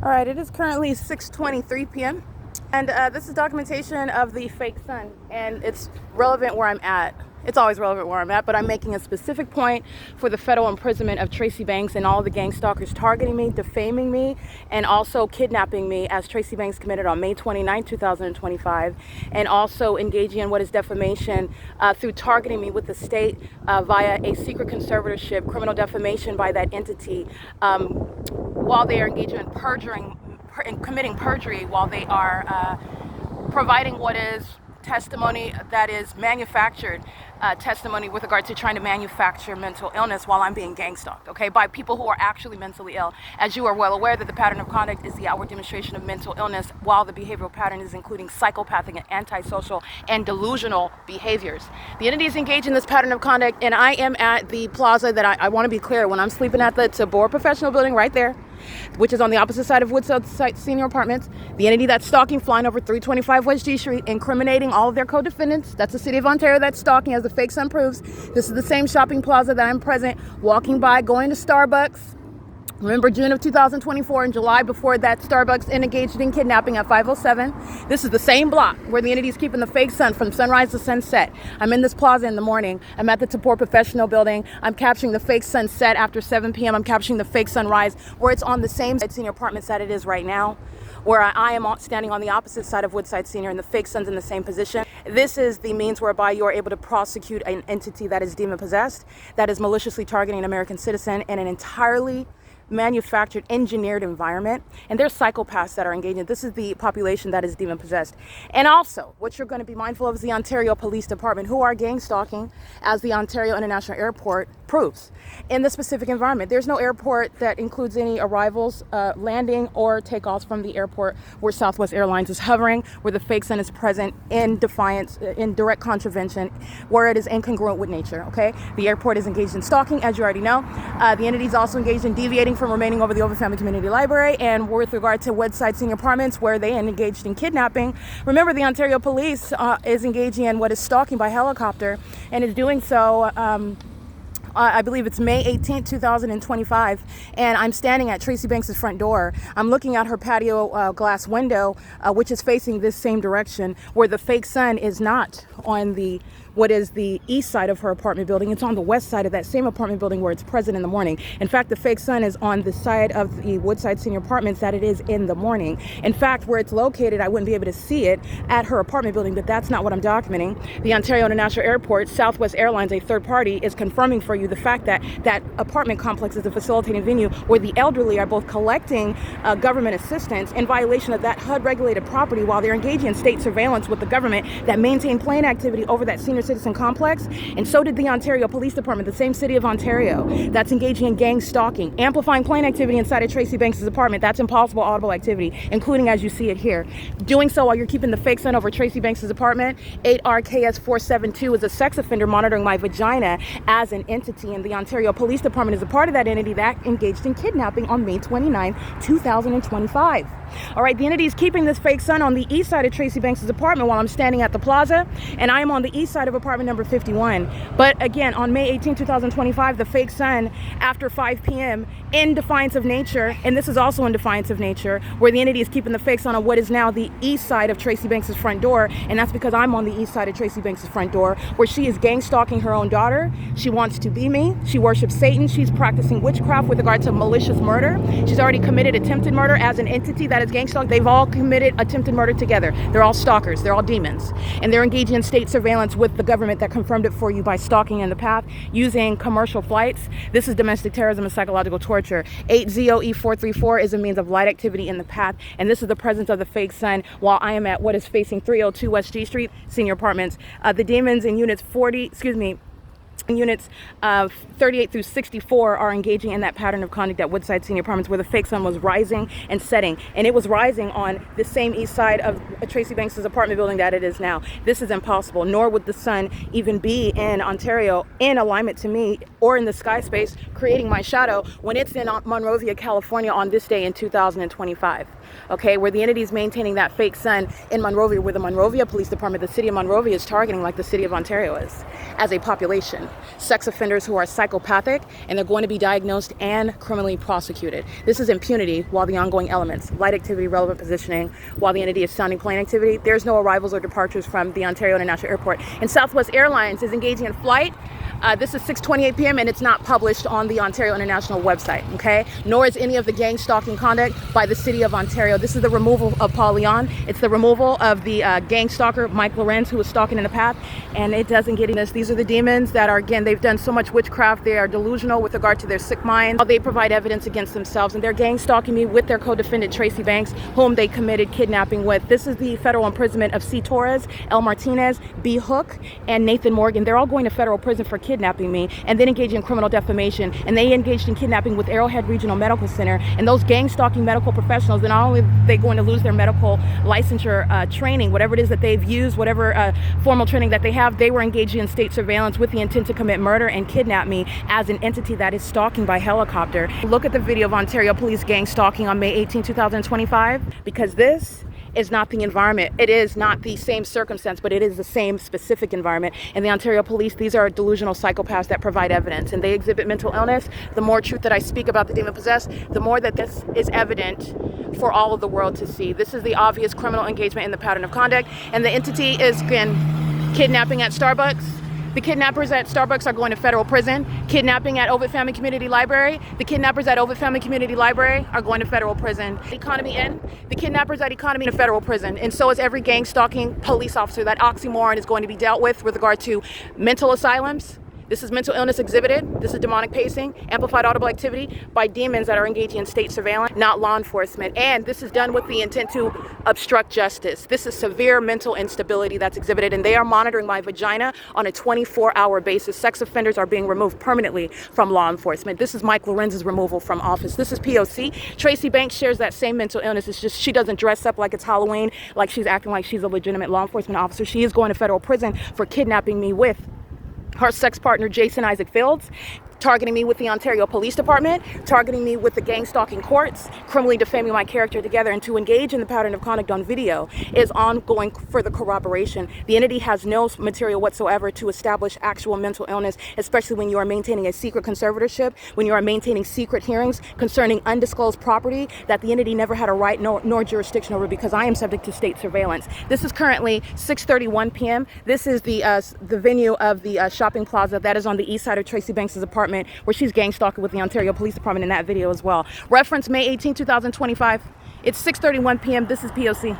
All right, it is currently 6:23 p.m. and this is documentation of the fake sun, and it's relevant where I'm at. It's always relevant where I'm at, but I'm making a specific point for the federal imprisonment of Tracy Banks and all the gang stalkers targeting me, defaming me, and also kidnapping me, as Tracy Banks committed on May 29, 2025, and also engaging in what is defamation through targeting me with the state via a secret conservatorship, criminal defamation by that entity, while they are engaging in committing perjury, while they are providing what is testimony that is manufactured testimony with regard to trying to manufacture mental illness while I'm being gang stalked, okay, by people who are actually mentally ill. As you are well aware that the pattern of conduct is the outward demonstration of mental illness, while the behavioral pattern is including psychopathic and antisocial and delusional behaviors. The entity is engaged in this pattern of conduct, and I am at the plaza that I want to be clear, when I'm sleeping at the Tabor Professional Building right there, which is on the opposite side of Woodside Senior Apartments. The entity that's stalking, flying over 325 West G Street, incriminating all of their co-defendants. That's the city of Ontario that's stalking, as the fake sun proves. This is the same shopping plaza that I'm present, walking by, going to Starbucks. Remember June of 2024 and July before that, Starbucks engaged in kidnapping at 507. This is the same block where the entity is keeping the fake sun from sunrise to sunset. I'm in this plaza in the morning. I'm at the Tabor Professional Building. I'm capturing the fake sunset after 7 p.m. I'm capturing the fake sunrise where it's on the same senior apartments that it is right now, where I am standing on the opposite side of Woodside Senior, and the fake sun's in the same position. This is the means whereby you are able to prosecute an entity that is demon-possessed, that is maliciously targeting an American citizen in an entirely manufactured, engineered environment, and there's psychopaths that are engaging. This is the population that is demon possessed. And also, what you're going to be mindful of is the Ontario Police Department, who are gang stalking, as the Ontario International Airport proves. In the specific environment, there's no airport that includes any arrivals, landing, or takeoffs from the airport where Southwest Airlines is hovering, where the fake sun is present in defiance, in direct contravention, where it is incongruent with nature. Okay, the airport is engaged in stalking, as you already know. The entity is also engaged in deviating from remaining over the Open Family Community Library, and with regard to Woodside Senior Apartments, where they engaged in kidnapping. Remember, the Ontario Police is engaging in what is stalking by helicopter, and is doing so, I believe it's May 18th, 2025, and I'm standing at Tracy Banks' front door. I'm looking at her patio glass window, which is facing this same direction, where the fake sun is not on what is the east side of her apartment building. It's on the west side of that same apartment building where it's present in the morning. In fact, the fake sun is on the side of the Woodside Senior Apartments that it is in the morning. In fact, where it's located, I wouldn't be able to see it at her apartment building, but that's not what I'm documenting. The Ontario International Airport, Southwest Airlines, a third party, is confirming for you the fact that that apartment complex is a facilitating venue where the elderly are both collecting government assistance in violation of that HUD-regulated property, while they're engaging in state surveillance with the government that maintain plane activity over that senior citizen complex. And so did the Ontario Police Department, the same city of Ontario, that's engaging in gang stalking, amplifying plane activity inside of Tracy Banks' apartment. That's impossible audible activity, including as you see it here. Doing so while you're keeping the fake sun over Tracy Banks' apartment. 8RKS472 is a sex offender monitoring my vagina as an entity, and the Ontario Police Department is a part of that entity that engaged in kidnapping on May 29, 2025. All right, the entity is keeping this fake sun on the east side of Tracy Banks' apartment while I'm standing at the plaza, and I am on the east side of apartment number 51. But again, on May 18, 2025, the fake sun after 5 p.m. in defiance of nature, and this is also in defiance of nature, where the entity is keeping the fake sun on what is now the east side of Tracy Banks' front door, and that's because I'm on the east side of Tracy Banks' front door, where she is gang stalking her own daughter. She wants to be me. She worships Satan. She's practicing witchcraft with regard to malicious murder. She's already committed attempted murder as an entity that is gang stalked. They've all committed attempted murder together. They're all stalkers. They're all demons. And they're engaging in state surveillance with the government that confirmed it for you by stalking in the path using commercial flights. This is domestic terrorism and psychological torture. 8ZOE434 is a means of light activity in the path, and this is the presence of the fake sun while I am at what is facing 302 West G Street, Senior Apartments. The demons in units 38 through 64 are engaging in that pattern of conduct at Woodside Senior Apartments, where the fake sun was rising and setting, and it was rising on the same east side of Tracy Banks' apartment building that it is now. This is impossible, nor would the sun even be in Ontario in alignment to me or in the sky space creating my shadow when it's in Monrovia, California on this day in 2025. Okay, where the entity is maintaining that fake sun in Monrovia, where the Monrovia Police Department, the city of Monrovia, is targeting like the city of Ontario is as a population. sex offenders who are psychopathic, and they're going to be diagnosed and criminally prosecuted. This is impunity while the ongoing elements, light activity, relevant positioning, while the entity is sounding plane activity. There's no arrivals or departures from the Ontario International Airport. And Southwest Airlines is engaging in flight. This is 6:28 p.m. and it's not published on the Ontario International website, okay? Nor is any of the gang stalking conduct by the City of Ontario. This is the removal of Paul Leon. It's the removal of the gang stalker, Mike Lorenz, who was stalking in the path, and it doesn't get this. These are the demons that are, again, they've done so much witchcraft. They are delusional with regard to their sick minds. They provide evidence against themselves, and they're gang stalking me with their co-defendant, Tracy Banks, whom they committed kidnapping with. This is the federal imprisonment of C. Torres, L. Martinez, B. Hook, and Nathan Morgan. They're all going to federal prison for kidnapping me and then engaged in criminal defamation, and they engaged in kidnapping with Arrowhead Regional Medical Center. And those gang stalking medical professionals, not only are they going to lose their medical licensure training, whatever it is that they've used, whatever formal training that they have, they were engaging in state surveillance with the intent to commit murder and kidnap me as an entity that is stalking by helicopter. Look at the video of Ontario Police gang stalking on May 18, 2025, because this is not the environment. It is not the same circumstance, but it is the same specific environment. And the Ontario Police, these are delusional psychopaths that provide evidence, and they exhibit mental illness. The more truth that I speak about the demon possessed, the more that this is evident for all of the world to see. This is the obvious criminal engagement in the pattern of conduct, and the entity is, again, kidnapping at Starbucks. The kidnappers at Starbucks are going to federal prison. Kidnapping at Ovid Family Community Library. The kidnappers at Ovid Family Community Library are going to federal prison. Economy Inn. The kidnappers at Economy to federal prison. And so is every gang stalking police officer. That oxymoron is going to be dealt with regard to mental asylums. This is mental illness exhibited. This is demonic pacing, amplified audible activity by demons that are engaging in state surveillance, not law enforcement. And this is done with the intent to obstruct justice. This is severe mental instability that's exhibited, and they are monitoring my vagina on a 24-hour basis. Sex offenders are being removed permanently from law enforcement. This is Mike Lorenz's removal from office. This is P.O.C. Tracy Banks shares that same mental illness. It's just she doesn't dress up like it's Halloween, like she's acting like she's a legitimate law enforcement officer. She is going to federal prison for kidnapping me with her sex partner, Jason Isaac Fields, targeting me with the Ontario Police Department, targeting me with the gang stalking courts, criminally defaming my character together. And to engage in the pattern of conduct on video is ongoing further corroboration. The entity has no material whatsoever to establish actual mental illness, especially when you are maintaining a secret conservatorship, when you are maintaining secret hearings concerning undisclosed property that the entity never had a right nor jurisdiction over, because I am subject to state surveillance. This is currently 6:31 p.m. This is the venue of the shopping plaza that is on the east side of Tracy Banks' apartment, where she's gang stalking with the Ontario Police Department in that video as well. Reference May 18, 2025. It's 6:31 p.m. This is P.O.C.